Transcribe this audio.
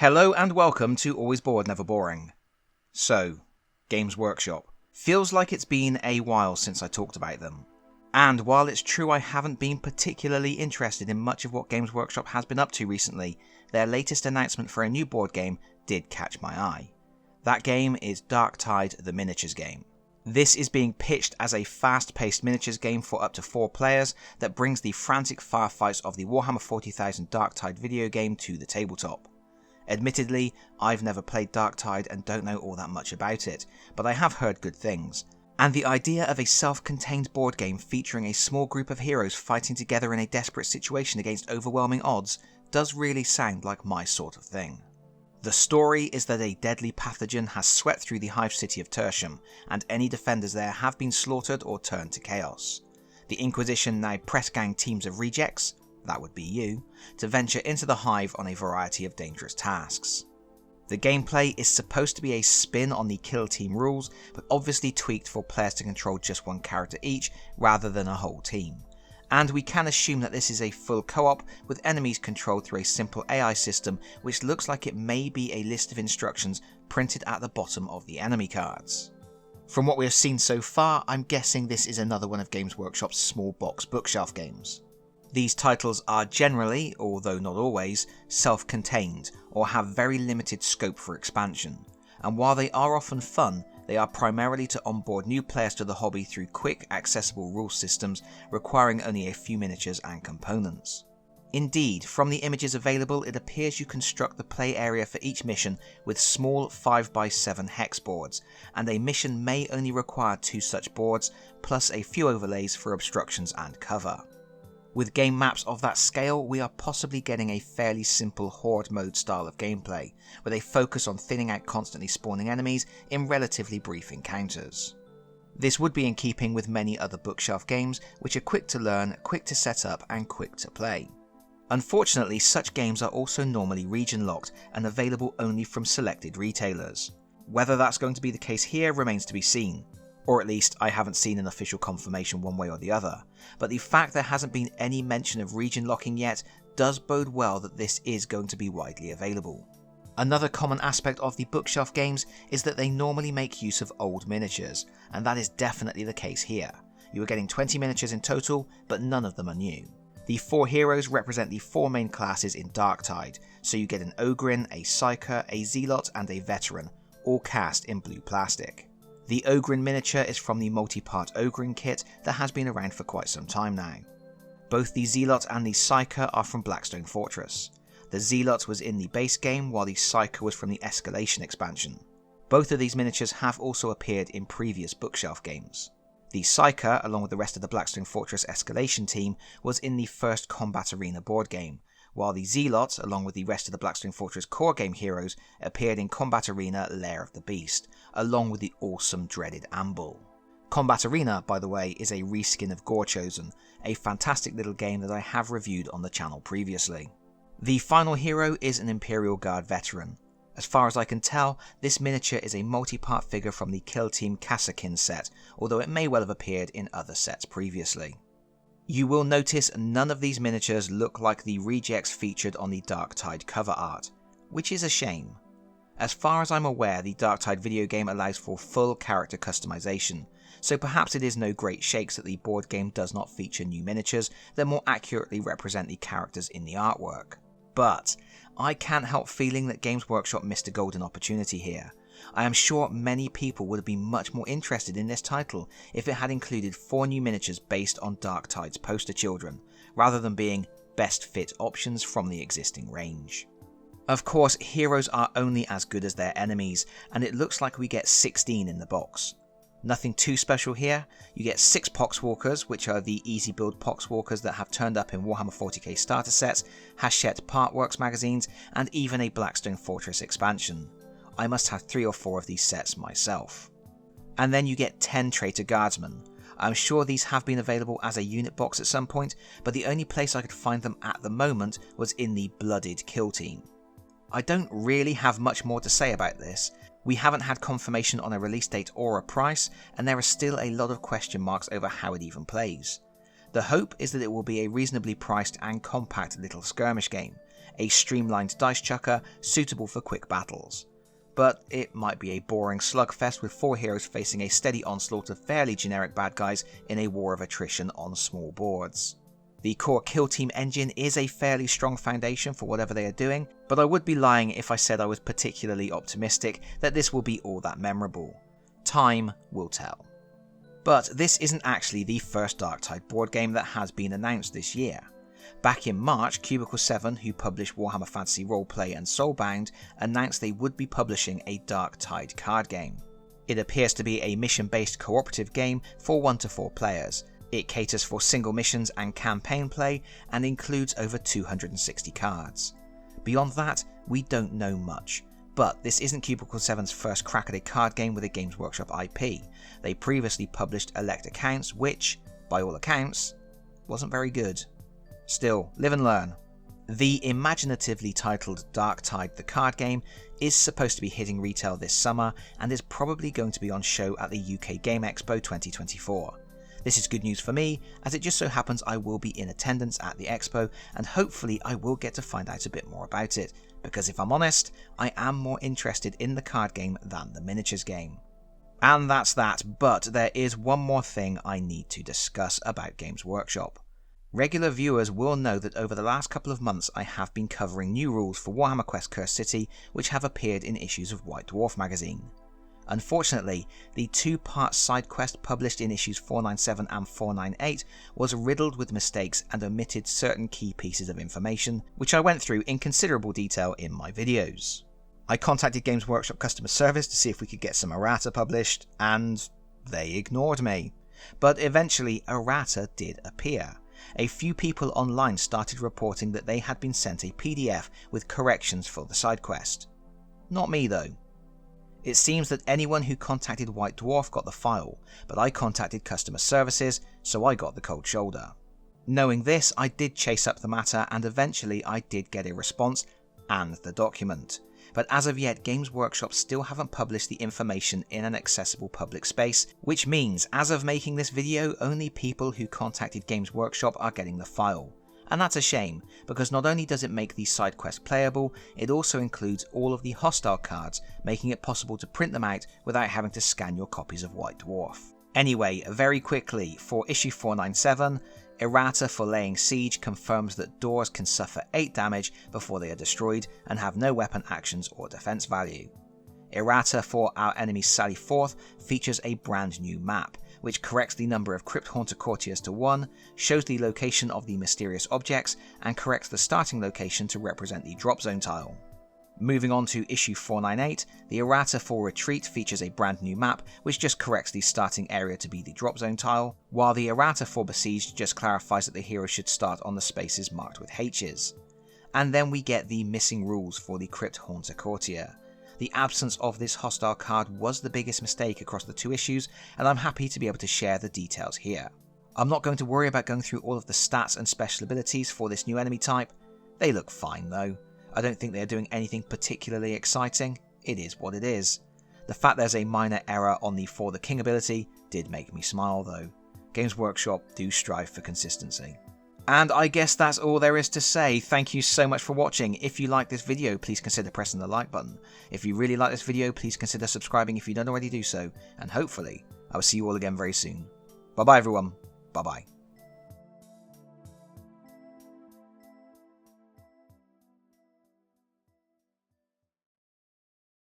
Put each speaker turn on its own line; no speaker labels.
Hello and welcome to Always Bored, Never Boring. So, Games Workshop. Feels like it's been a while since I talked about them. And while it's true I haven't been particularly interested in much of what Games Workshop has been up to recently, their latest announcement for a new board game did catch my eye. That game is Darktide, the miniatures game. This is being pitched as a fast-paced miniatures game for up to 4 players that brings the frantic firefights of the Warhammer 40,000 Darktide video game to the tabletop. Admittedly, I've never played Darktide and don't know all that much about it, but I have heard good things. And the idea of a self-contained board game featuring a small group of heroes fighting together in a desperate situation against overwhelming odds does really sound like my sort of thing. The story is that a deadly pathogen has swept through the hive city of Tertium, and any defenders there have been slaughtered or turned to chaos. The Inquisition now press gang teams of rejects, that would be you, to venture into the hive on a variety of dangerous tasks. The gameplay is supposed to be a spin on the kill team rules, but obviously tweaked for players to control just one character each rather than a whole team. And we can assume that this is a full co-op with enemies controlled through a simple AI system which looks like it may be a list of instructions printed at the bottom of the enemy cards. From what we have seen so far, I'm guessing this is another one of Games Workshop's small box bookshelf games. These titles are generally, although not always, self-contained or have very limited scope for expansion, and while they are often fun, they are primarily to onboard new players to the hobby through quick, accessible rule systems requiring only a few miniatures and components. Indeed, from the images available, it appears you construct the play area for each mission with small 5x7 hex boards, and a mission may only require 2 such boards, plus a few overlays for obstructions and cover. With game maps of that scale, we are possibly getting a fairly simple horde mode style of gameplay, with a focus on thinning out constantly spawning enemies in relatively brief encounters. This would be in keeping with many other bookshelf games, which are quick to learn, quick to set up, and quick to play. Unfortunately, such games are also normally region locked and available only from selected retailers. Whether that's going to be the case here remains to be seen. Or at least I haven't seen an official confirmation one way or the other, but the fact there hasn't been any mention of region locking yet does bode well that this is going to be widely available. Another common aspect of the bookshelf games is that they normally make use of old miniatures, and that is definitely the case here. You are getting 20 miniatures in total, but none of them are new. The 4 heroes represent the 4 main classes in Darktide, so you get an Ogrin, a Psyker, a Zealot and a Veteran, all cast in blue plastic. The Ogrin miniature is from the multi-part Ogrin kit that has been around for quite some time now. Both the Zealot and the Psyker are from Blackstone Fortress. The Zealot was in the base game while the Psyker was from the Escalation expansion. Both of these miniatures have also appeared in previous bookshelf games. The Psyker, along with the rest of the Blackstone Fortress Escalation team, was in the first Combat Arena board game, while the Zealot, along with the rest of the Blackstone Fortress core game heroes, appeared in Combat Arena Lair of the Beast, along with the awesome dreaded Amble. Combat Arena, by the way, is a reskin of Gorechosen, a fantastic little game that I have reviewed on the channel previously. The final hero is an Imperial Guard veteran. As far as I can tell, this miniature is a multi-part figure from the Kill Team Kassakin set, although it may well have appeared in other sets previously. You will notice none of these miniatures look like the rejects featured on the Darktide cover art, which is a shame. As far as I'm aware, the Darktide video game allows for full character customization, so perhaps it is no great shakes that the board game does not feature new miniatures that more accurately represent the characters in the artwork. But I can't help feeling that Games Workshop missed a golden opportunity here. I am sure many people would have been much more interested in this title if it had included 4 new miniatures based on Darktide's poster children, rather than being best fit options from the existing range. Of course, heroes are only as good as their enemies, and it looks like we get 16 in the box. Nothing too special here. You get 6 Poxwalkers, which are the easy build Poxwalkers that have turned up in Warhammer 40k starter sets, Hachette Partworks magazines, and even a Blackstone Fortress expansion. I must have 3 or 4 of these sets myself. And then you get 10 Traitor Guardsmen. I'm sure these have been available as a unit box at some point, but the only place I could find them at the moment was in the Blooded Kill Team. I don't really have much more to say about this. We haven't had confirmation on a release date or a price, and there are still a lot of question marks over how it even plays. The hope is that it will be a reasonably priced and compact little skirmish game, a streamlined dice chucker suitable for quick battles. But it might be a boring slugfest with 4 heroes facing a steady onslaught of fairly generic bad guys in a war of attrition on small boards. The core kill team engine is a fairly strong foundation for whatever they are doing, but I would be lying if I said I was particularly optimistic that this will be all that memorable. Time will tell. But this isn't actually the first Darktide board game that has been announced this year. Back in March, Cubicle 7, who publish Warhammer Fantasy Roleplay and Soulbound, announced they would be publishing a Darktide card game. It appears to be a mission-based cooperative game for 1 to 4 players. It caters for single missions and campaign play and includes over 260 cards. Beyond that, we don't know much. But this isn't Cubicle 7's first crack at a card game with a Games Workshop IP. They previously published Elect Accounts, which, by all accounts, wasn't very good. Still, live and learn. The imaginatively titled Darktide the card game is supposed to be hitting retail this summer and is probably going to be on show at the UK Game Expo 2024. This is good news for me, as it just so happens I will be in attendance at the expo, and hopefully I will get to find out a bit more about it, because if I'm honest, I am more interested in the card game than the miniatures game. And that's that, but there is one more thing I need to discuss about Games Workshop. Regular viewers will know that over the last couple of months I have been covering new rules for Warhammer Quest Cursed City, which have appeared in issues of White Dwarf magazine. Unfortunately, the 2-part side quest published in issues 497 and 498 was riddled with mistakes and omitted certain key pieces of information, which I went through in considerable detail in my videos. I contacted Games Workshop customer service to see if we could get some Errata published, and they ignored me. But eventually Errata did appear. A few people online started reporting that they had been sent a PDF with corrections for the side quest. Not me though. It seems that anyone who contacted White Dwarf got the file, but I contacted customer services, so I got the cold shoulder. Knowing this, I did chase up the matter and eventually I did get a response and the document. But as of yet, Games Workshop still haven't published the information in an accessible public space, which means as of making this video, only people who contacted Games Workshop are getting the file. And that's a shame, because not only does it make the side quest playable, it also includes all of the hostile cards, making it possible to print them out without having to scan your copies of White Dwarf. Anyway, very quickly, for issue 497, Errata for Laying Siege confirms that doors can suffer 8 damage before they are destroyed and have no weapon actions or defense value. Errata for Our Enemies Sally Forth features a brand new map, which corrects the number of Crypt Haunter Courtiers to 1, shows the location of the mysterious objects, and corrects the starting location to represent the drop zone tile. Moving on to issue 498, the Errata for Retreat features a brand new map, which just corrects the starting area to be the drop zone tile, while the Errata for Besieged just clarifies that the hero should start on the spaces marked with H's. And then we get the missing rules for the Crypt Haunter Courtier. The absence of this hostile card was the biggest mistake across the 2 issues, and I'm happy to be able to share the details here. I'm not going to worry about going through all of the stats and special abilities for this new enemy type. They look fine though. I don't think they're doing anything particularly exciting. It is what it is. The fact there's a minor error on the For the King ability did make me smile though. Games Workshop do strive for consistency. And I guess that's all there is to say. Thank you so much for watching. If you like this video, please consider pressing the like button. If you really like this video, please consider subscribing if you don't already do so. And hopefully, I will see you all again very soon. Bye bye everyone. Bye bye.